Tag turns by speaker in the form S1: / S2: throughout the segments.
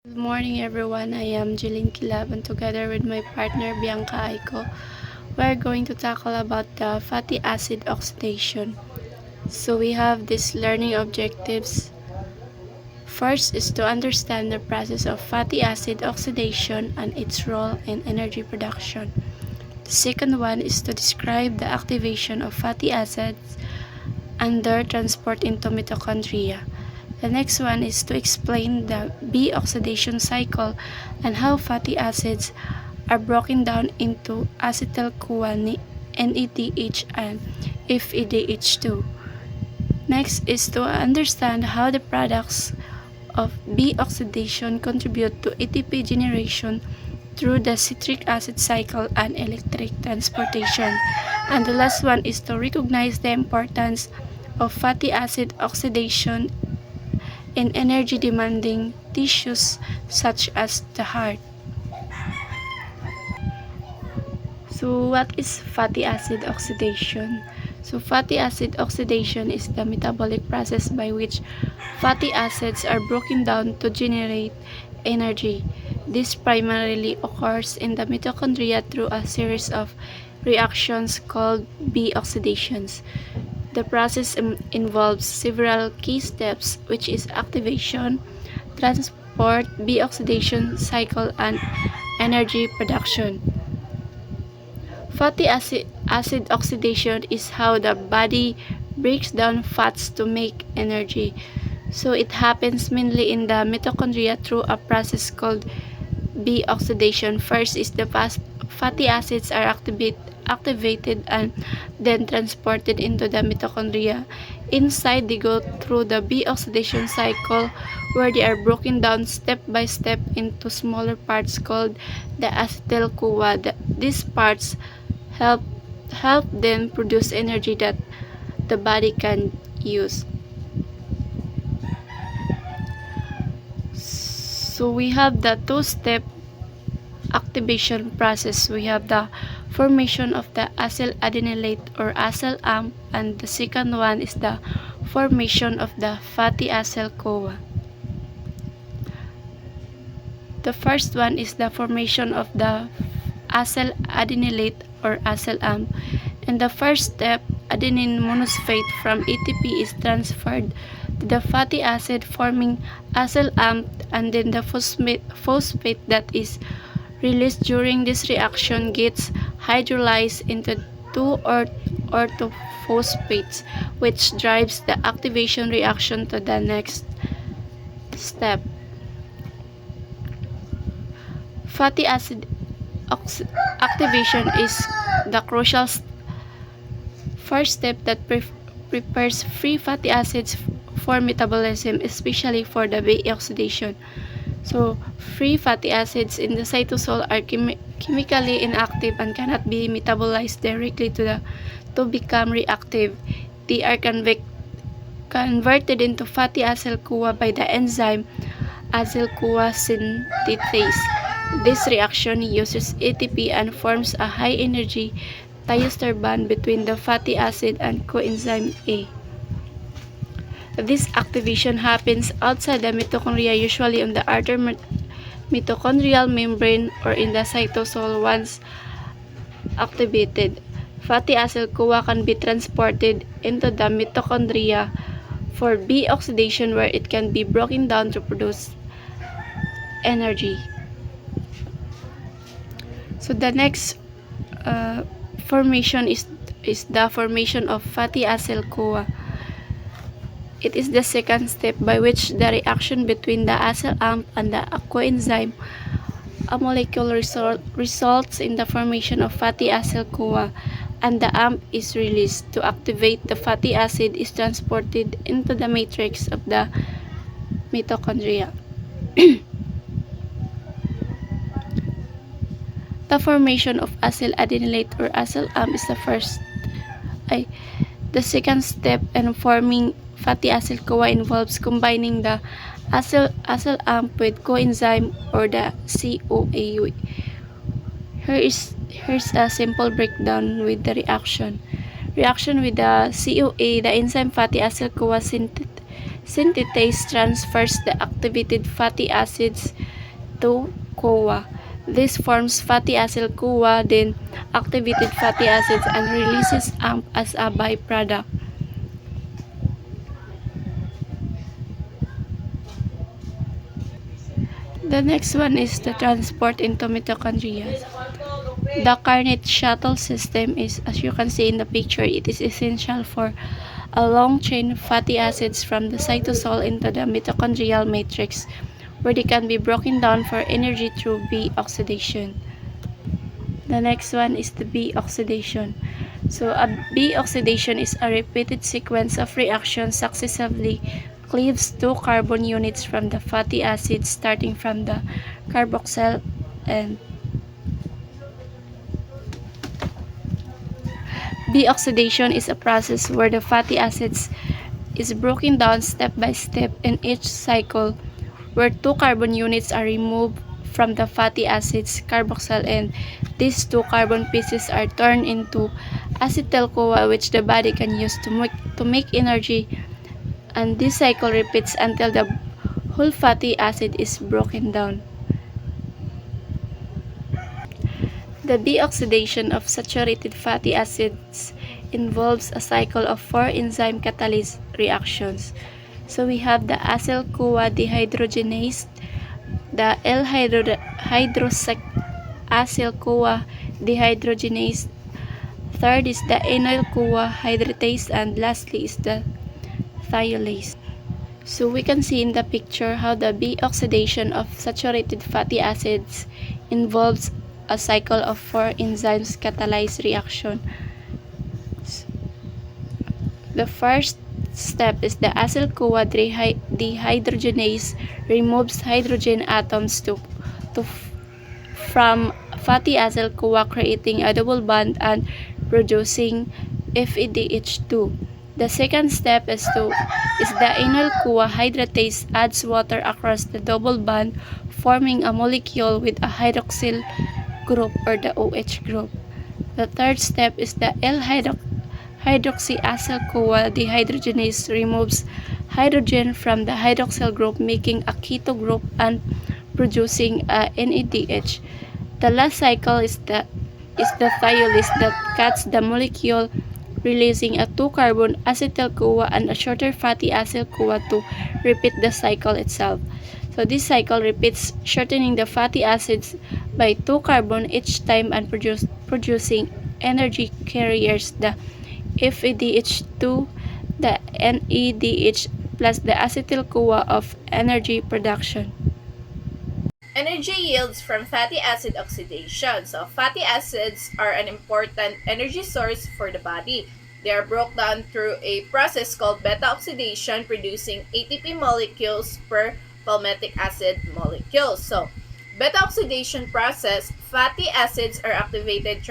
S1: Good morning everyone, I am Jeline Kilab and together with my partner Bianca Aiko, we are going to tackle about the fatty acid oxidation. So we have these learning objectives. First is to understand the process of fatty acid oxidation and its role in energy production. The second one is to describe the activation of fatty acids and their transport into mitochondria. The next one is to explain the B-oxidation cycle and how fatty acids are broken down into acetyl-CoA, NADH, and FADH2. Next is to understand how the products of B-oxidation contribute to ATP generation through the citric acid cycle and electric transportation. And the last one is to recognize the importance of fatty acid oxidation in energy-demanding tissues such as the heart. So what is fatty acid oxidation? So fatty acid oxidation is the metabolic process by which fatty acids are broken down to generate energy. This primarily occurs in the mitochondria through a series of reactions called B-oxidations. The process involves several key steps, which is activation, transport, B-oxidation cycle, and energy production. Fatty acid oxidation is how the body breaks down fats to make energy. So it happens mainly in the mitochondria through a process called B-oxidation. First is the fatty acids are activated and then transported into the mitochondria. Inside, they go through the B-oxidation cycle where they are broken down step by step into smaller parts called the acetyl-CoA. These parts help them produce energy that the body can use. So we have the two-step activation process. We have the formation of the acyl adenylate or acyl AMP, and the second one is the formation of the fatty acyl CoA. The first one is the formation of the acyl adenylate or acyl AMP. In the first step, adenine monophosphate from ATP is transferred to the fatty acid forming acyl AMP, and then the phosphate that is released during this reaction gets hydrolyzed into 2-orthophosphates, which drives the activation reaction to the next step. Fatty acid activation is the crucial first step that prepares free fatty acids for metabolism, especially for the B-oxidation. So, free fatty acids in the cytosol are chemically inactive and cannot be metabolized directly to become reactive. They are converted into fatty acyl-CoA by the enzyme acyl-CoA synthetase. This reaction uses ATP and forms a high-energy thiester bond between the fatty acid and coenzyme A. This activation happens outside the mitochondria, usually on the outer mitochondrial membrane or in the cytosol. Once activated, fatty acyl-CoA can be transported into the mitochondria for B-oxidation, where it can be broken down to produce energy. So the next formation is the formation of fatty acyl-CoA. It is the second step by which the reaction between the acyl AMP and the coenzyme a molecule results in the formation of fatty acyl-CoA, and the AMP is released. To activate, the fatty acid is transported into the matrix of the mitochondria. The formation of acyl adenylate or acyl AMP is the second step, and forming fatty acyl-CoA involves combining the acyl AMP with coenzyme or the CoA. Here's a simple breakdown with the reaction. Reaction with the CoA, the enzyme fatty acyl-CoA synthetase transfers the activated fatty acids to CoA. This forms fatty acid CoA, then activated fatty acids, and releases AMP as a byproduct. The next one is the transport into mitochondria. The Carnot shuttle system is, as you can see in the picture, it is essential for a long chain of fatty acids from the cytosol into the mitochondrial matrix, where they can be broken down for energy through B oxidation. The next one is the B oxidation. So a B oxidation is a repeated sequence of reactions successively cleaves two carbon units from the fatty acids starting from the carboxyl end. B-oxidation is a process where the fatty acids is broken down step by step in each cycle, where two carbon units are removed from the fatty acids carboxyl end. These two carbon pieces are turned into acetyl-CoA, which the body can use to make energy, and this cycle repeats until the whole fatty acid is broken down. The deoxidation of saturated fatty acids involves a cycle of four enzyme catalyst reactions. So we have the acyl-CoA dehydrogenase, the L-hydroxyacyl-CoA dehydrogenase, third is the acyl-CoA hydratase, and lastly is the thiolase. So we can see in the picture how the B-oxidation of saturated fatty acids involves a cycle of four enzymes catalyzed reaction. The first step is the acyl-CoA dehydrogenase removes hydrogen atoms from fatty acyl-CoA, creating a double bond and producing FeDH2. The second step is the acyl-CoA hydratase adds water across the double bond, forming a molecule with a hydroxyl group or the OH group. The third step is the L-hydroxyacyl-CoA dehydrogenase removes hydrogen from the hydroxyl group, making a keto group and producing a NADH. The last cycle is the thiolase that cuts the molecule, releasing a 2-carbon acetyl-CoA and a shorter fatty acyl-CoA to repeat the cycle itself. So this cycle repeats, shortening the fatty acids by 2 carbon each time and producing energy carriers, the FeDH2, the NADH plus the acetyl-CoA of energy production.
S2: Energy yields from fatty acid oxidation. So, fatty acids are an important energy source for the body. They are broken down through a process called beta oxidation, producing ATP molecules per palmitic acid molecule. So, beta oxidation process, fatty acids are activated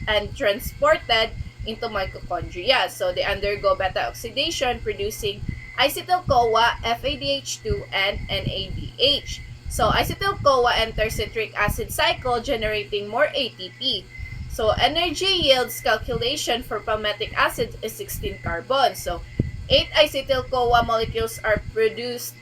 S2: and transported into mitochondria. So, they undergo beta oxidation, producing acetyl-CoA, FADH2, and NADH. So, acetyl-CoA enters citric acid cycle, generating more ATP. So, energy yields calculation for palmitic acid is 16 carbon. So, 8 acetyl-CoA molecules are produced,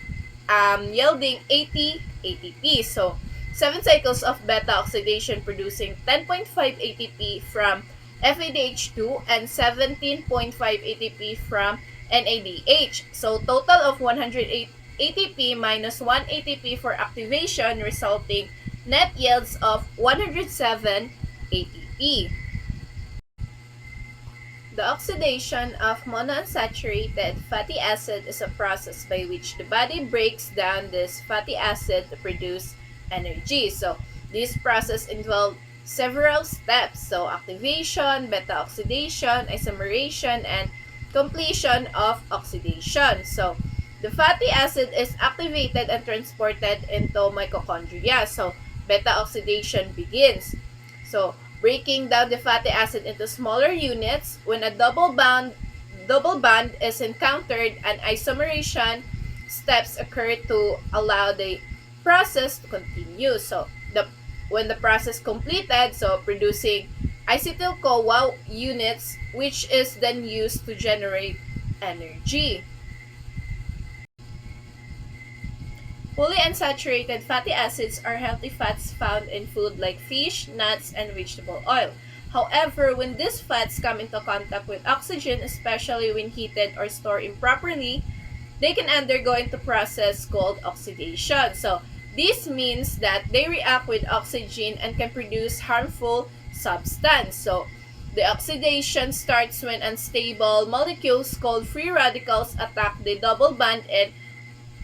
S2: yielding 80 ATP. So, 7 cycles of beta oxidation producing 10.5 ATP from FADH2 and 17.5 ATP from NADH. So, total of 108 ATP minus 1 ATP for activation, resulting net yields of 107 ATP. The oxidation of monounsaturated fatty acid is a process by which the body breaks down this fatty acid to produce energy. So, this process involves several steps. So, activation, beta oxidation, isomerization, and completion of oxidation. So, the fatty acid is activated and transported into mitochondria. So, beta oxidation begins. So, breaking down the fatty acid into smaller units. When a double bond is encountered, and isomerization steps occur to allow the process to continue. So, when the process completed, so producing acetyl-CoA units, which is then used to generate energy. Polyunsaturated fatty acids are healthy fats found in food like fish, nuts, and vegetable oil. However, when these fats come into contact with oxygen, especially when heated or stored improperly, they can undergo into process called oxidation. So, this means that they react with oxygen and can produce harmful substance. So, the oxidation starts when unstable molecules called free radicals attack the double bonded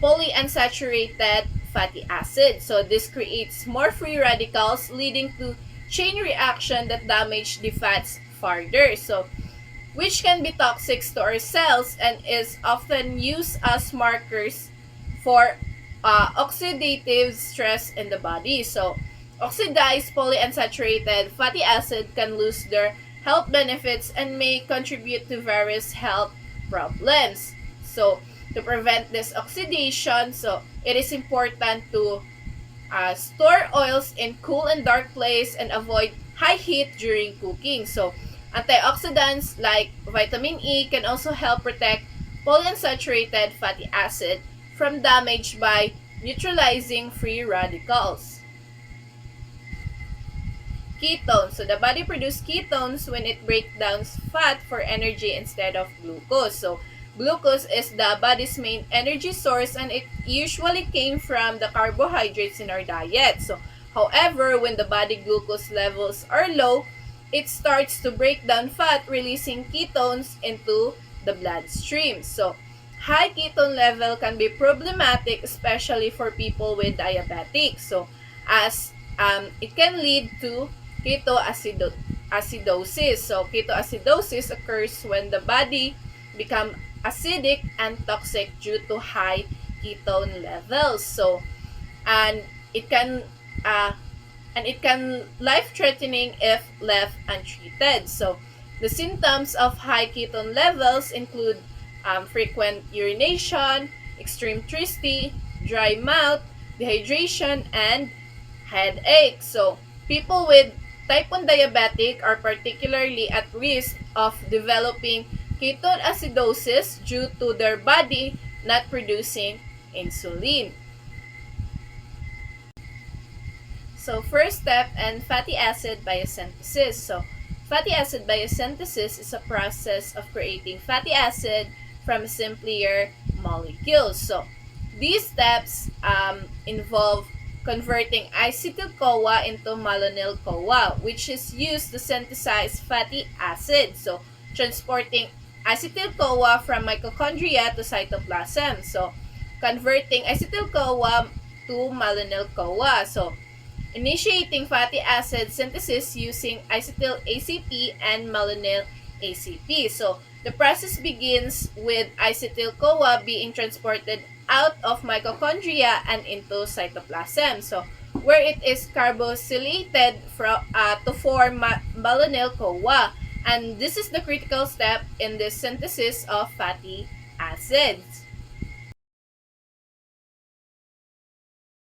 S2: polyunsaturated fatty acid. So this creates more free radicals leading to chain reaction that damage the fats further. So which can be toxic to our cells and is often used as markers for oxidative stress in the body. So oxidized polyunsaturated fatty acid can lose their health benefits and may contribute to various health problems. So to prevent this oxidation, so it is important to store oils in cool and dark place and avoid high heat during cooking. So antioxidants like vitamin E can also help protect polyunsaturated fatty acid from damage by neutralizing free radicals. Ketones. So the body produces ketones when it breaks down fat for energy instead of glucose. So glucose is the body's main energy source and it usually came from the carbohydrates in our diet. So however, when the body glucose levels are low, it starts to break down fat, releasing ketones into the bloodstream. So high ketone level can be problematic, especially for people with diabetes. So as it can lead to ketoacidosis. So ketoacidosis occurs when the body become acidic and toxic due to high ketone levels. So and it can life-threatening if left untreated. So the symptoms of high ketone levels include frequent urination, extreme thirsty, dry mouth, dehydration, and headache. So people with type 1 diabetic are particularly at risk of developing ketoacidosis due to their body not producing insulin. So first step and fatty acid biosynthesis. So fatty acid biosynthesis is a process of creating fatty acid from simpler molecules. So these steps involve converting acetyl-CoA into malonyl-CoA, which is used to synthesize fatty acid. So transporting acetyl-CoA from mitochondria to cytoplasm. So converting acetyl-CoA to malonyl-CoA. So initiating fatty acid synthesis using acetyl ACP and malonyl ACP. So the process begins with acetyl-CoA being transported out of mitochondria and into cytoplasm. So where it is carboxylated to form malonyl-CoA. And this is the critical step in the synthesis of fatty acids.